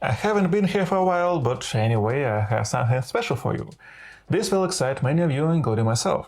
I haven't been here for a while, but anyway, I have something special for you. This will excite many of you, including myself.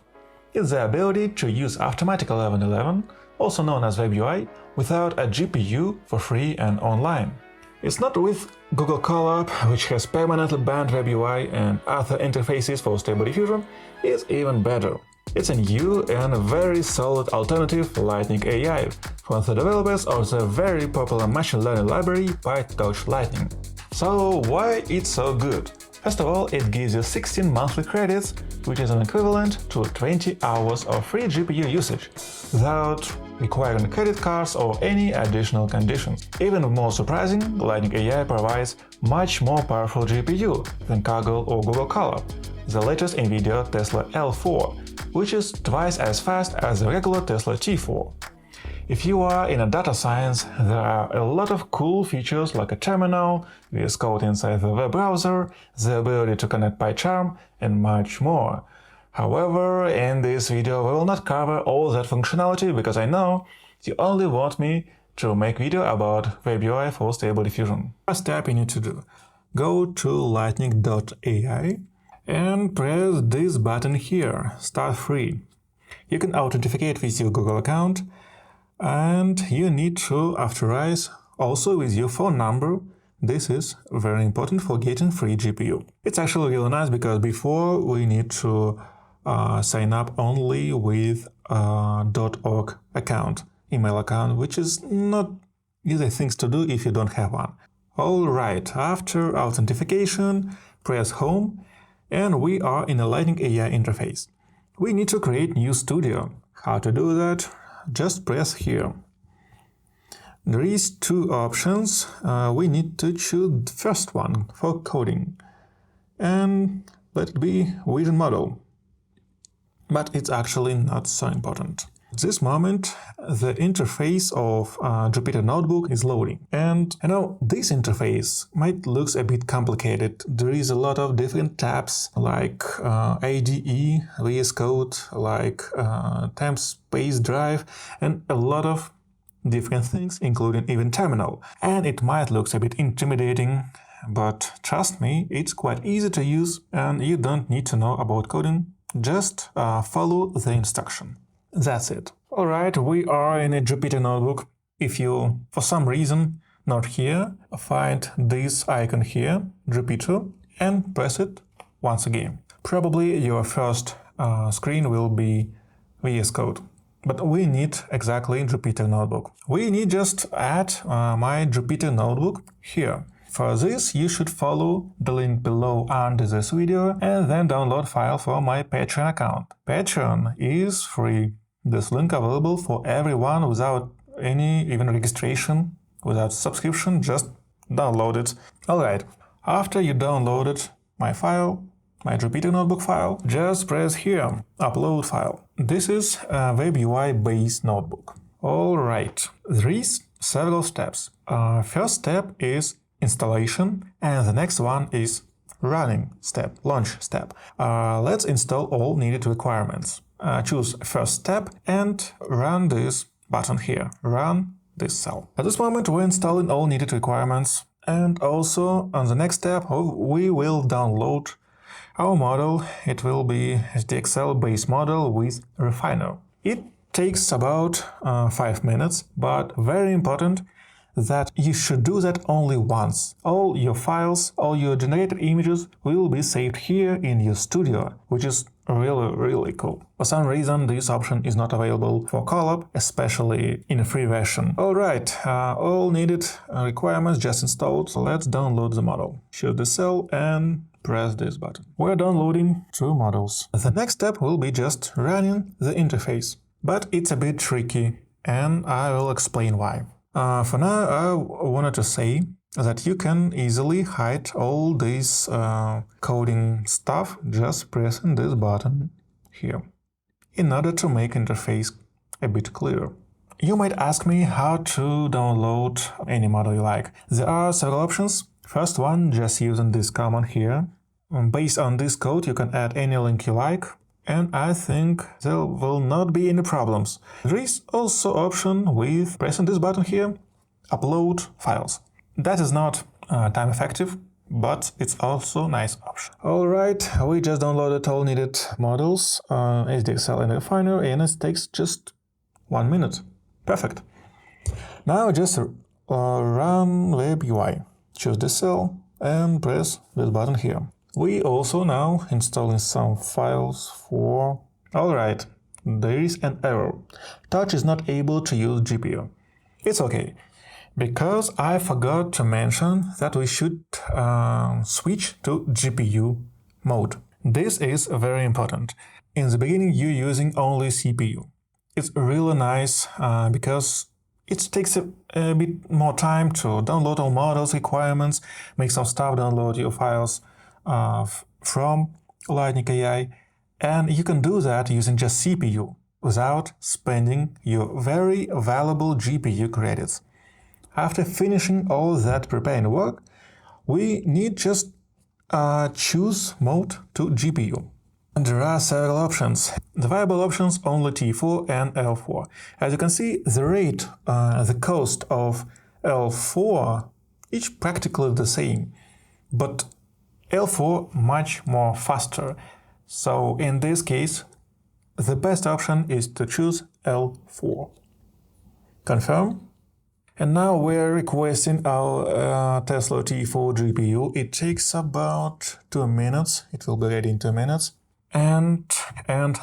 It's the ability to use Automatic 1111, also known as WebUI, without a GPU for free and online. It's not with Google Colab, which has permanently banned WebUI and other interfaces for Stable Diffusion, it's even better. It's a new and very solid alternative to Lightning.ai from the developers of the very popular machine learning library PyTorch Lightning. So why it's so good? First of all, it gives you 16 monthly credits, which is an equivalent to 20 hours of free GPU usage, without requiring credit cards or any additional conditions. Even more surprising, Lightning.ai provides much more powerful GPU than Kaggle or Google Colab, the latest NVIDIA Tesla L4, which is twice as fast as the regular Tesla T4. If you are in a data science, there are a lot of cool features like a terminal, VS Code inside the web browser, the ability to connect PyCharm, and much more. However, in this video we will not cover all that functionality because I know you only want me to make video about WebUI for Stable Diffusion. First step you need to do: go to Lightning.ai and press this button here, Start Free. You can authenticate with your Google account, and you need to authorize also with your phone number. This is very important for getting free GPU. It's actually really nice because before we need to sign up only with .org account, email account, which is not easy things to do if you don't have one. Alright, after authentication, press Home, and we are in a Lightning.ai interface. We need to create new studio. How to do that? Just press here. There is two options. We need to choose the first one for coding, and let it be vision model. But it's actually not so important. At this moment, the interface of Jupyter Notebook is loading. And you know, this interface might look a bit complicated. There is a lot of different tabs like IDE, VS Code, like temp space drive, and a lot of different things, including even terminal. And it might look a bit intimidating, but trust me, it's quite easy to use and you don't need to know about coding. Just follow the instruction. That's it. Alright, we are in a Jupyter Notebook. If you, for some reason, not here, find this icon here, Jupyter, and press it once again. Probably your first screen will be VS Code. But we need exactly Jupyter Notebook. We need just add my Jupyter Notebook here. For this, you should follow the link below under this video and then download file for my Patreon account. Patreon is free. This link available for everyone without any even registration, without subscription, just download it. Alright, after you downloaded my file, my Jupyter Notebook file, just press here, Upload File. This is a WebUI based notebook. Alright, there is several steps. First step is installation, and the next one is running step, launch step. Let's install all needed requirements. Choose first step and run this button here, run this cell. At this moment we're installing all needed requirements, and also on the next step we will download our model. It will be HDXL based model with Refiner. It takes about 5 minutes, but very important that you should do that only once. All your files, all your generated images will be saved here in your studio, which is really cool. For some reason, this option is not available for Colab, especially in a free version. Alright, all needed requirements just installed, so let's download the model. Choose the cell and press this button. We're downloading 2 models. The next step will be just running the interface, but it's a bit tricky, and I will explain why. For now, I wanted to say that you can easily hide all this coding stuff just pressing this button here, in order to make interface a bit clearer. You might ask me how to download any model you like. There are several options. First one, just using this command here. Based on this code, you can add any link you like, and I think there will not be any problems. There is also option with pressing this button here, upload files. That is not time effective, but it's also a nice option. Alright, we just downloaded all needed models, SDXL and Refiner, and it takes just 1 minute. Perfect. Now just run WebUI. Choose the cell and press this button here. We also now installing some files for... Alright, there is an error. Touch is not able to use GPU. It's okay, because I forgot to mention that we should switch to GPU mode. This is very important. In the beginning you're using only CPU. It's really nice because it takes a bit more time to download all models, requirements, make some stuff, download your files from Lightning.ai, and you can do that using just CPU without spending your very valuable GPU credits. After finishing all that preparing work, we need just choose mode to GPU. And there are several options. The viable options only T4 and L4. As you can see, the rate, the cost of L4 is practically the same, but L4 much more faster. So in this case, the best option is to choose L4. Confirm. And now we're requesting our Tesla T4 GPU. It takes about 2 minutes. It will be ready in 2 minutes. And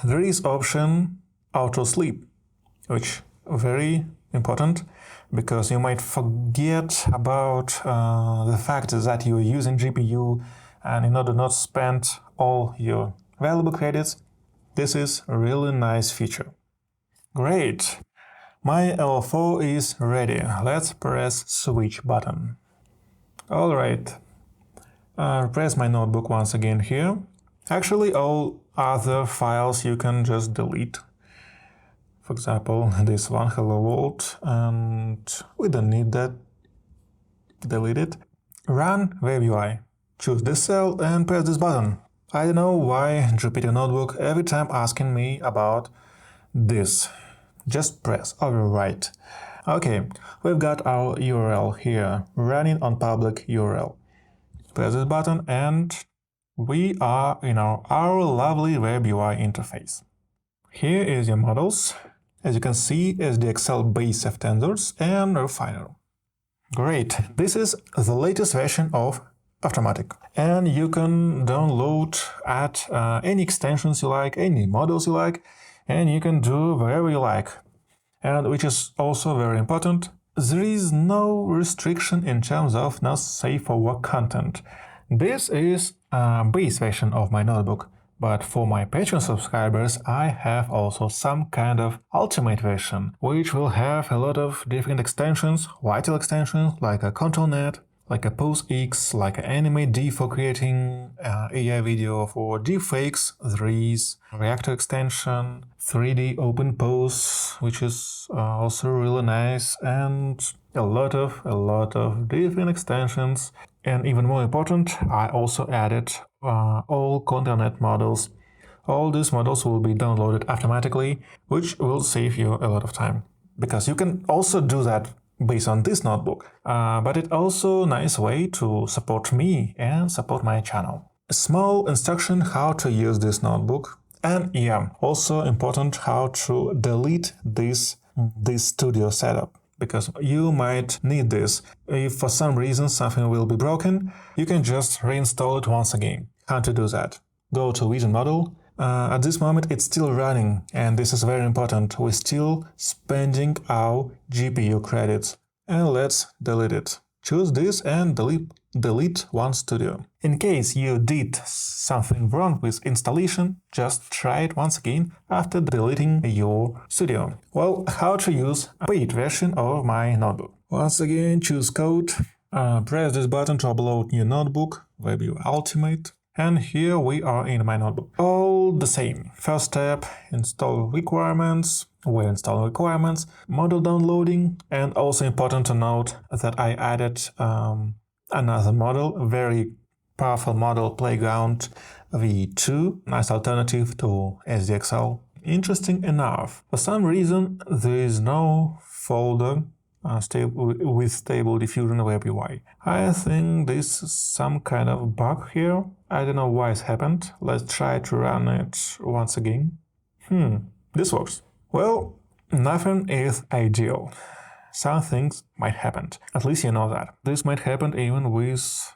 there is option auto sleep, which very important because you might forget about the fact that you're using GPU, and in order not to spend all your valuable credits, this is a really nice feature. Great! My L4 is ready. Let's press switch button. Alright, press my notebook once again here. Actually, all other files you can just delete. For example, this one, hello world, and we don't need that. Delete it. Run WebUI. Choose this cell and press this button. I don't know why Jupyter Notebook every time asking me about this. Just press overwrite. Okay, we've got our URL here, running on public URL. Press this button and we are in our lovely WebUI interface. Here is your models. As you can see, SDXL base of tensors and refiner. Great! This is the latest version of Automatic. And you can download, add any extensions you like, any models you like, and you can do whatever you like. And which is also very important, there is no restriction in terms of not safe for work content. This is a base version of my notebook, but for my Patreon subscribers I have also some kind of ultimate version, which will have a lot of different extensions, vital extensions like a ControlNet, like a PoseX, like an AnimateD for creating AI video for deepfakes. There is Reactor extension, 3D Open Pose, which is also really nice, and a lot of different extensions. And even more important, I also added all ControlNet models. All these models will be downloaded automatically, which will save you a lot of time, because you can also do that based on this notebook, but it's also a nice way to support me and support my channel. A small instruction how to use this notebook, and yeah, also important how to delete this studio setup, because you might need this. If for some reason something will be broken, you can just reinstall it once again. How to do that? Go to Vision Model. At this moment it's still running, and this is very important. We're still spending our GPU credits. And let's delete it. Choose this and delete one studio. In case you did something wrong with installation, just try it once again after deleting your studio. Well, how to use a paid version of my notebook. Once again, choose code, press this button to upload new notebook, WebUI Ultimate. And here we are in my notebook. All the same. First step, install requirements. We install requirements, model downloading, and also important to note that I added another model, very powerful model, Playground V2, nice alternative to SDXL. Interesting enough, for some reason there is no folder with Stable Diffusion WebUI. I think this is some kind of bug here. I don't know why it happened. Let's try to run it once again. This works. Well, nothing is ideal. Some things might happen. At least you know that. This might happen even with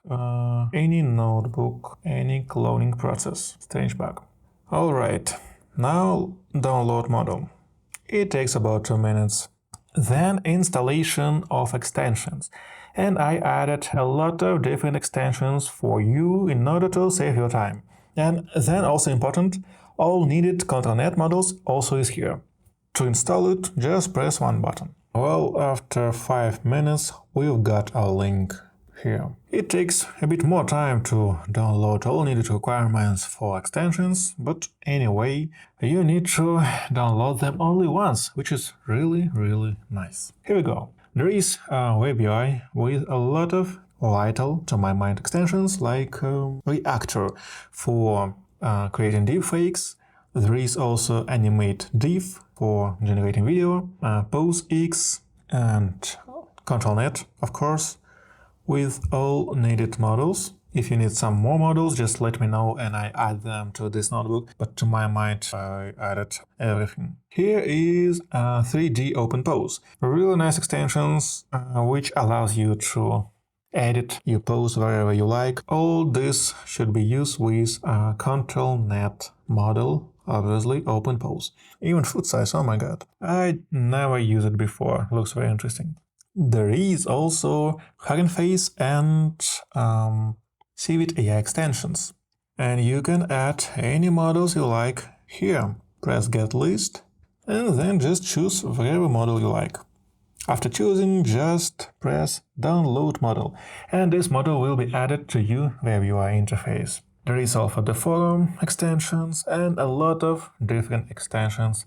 any notebook, any cloning process. Strange bug. Alright, now download model. It takes about 2 minutes. Then installation of extensions. And I added a lot of different extensions for you in order to save your time. And then also important, all needed CtrlNet models also is here. To install it, just press one button. Well, after 5 minutes, we've got our link here. It takes a bit more time to download all needed requirements for extensions, but anyway, you need to download them only once, which is really nice. Here we go. There is a WebUI with a lot of vital, to my mind, extensions like Reactor for creating deepfakes. There is also Animate Diff for generating video, PoseX, and CtrlNet, of course, with all needed models. If you need some more models, just let me know and I add them to this notebook, but to my mind, I added everything. Here is 3D Open Pose. Really nice extensions, which allows you to edit your pose wherever you like. All this should be used with a CtrlNet model, obviously Open Pose. Even foot size, oh my god. I never used it before, looks very interesting. There is also Hugging Face and Civit.ai extensions. And you can add any models you like here. Press Get List and then just choose whatever model you like. After choosing, just press Download Model, and this model will be added to your WebUI interface. There is also the forum extensions and a lot of different extensions.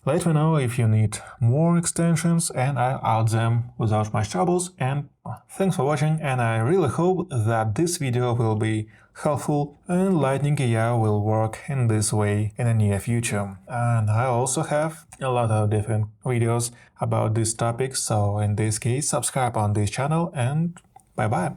Let me know if you need more extensions and I'll add them without much troubles. And thanks for watching, and I really hope that this video will be helpful and Lightning.ai will work in this way in the near future. And I also have a lot of different videos about this topic, so in this case subscribe on this channel and bye bye.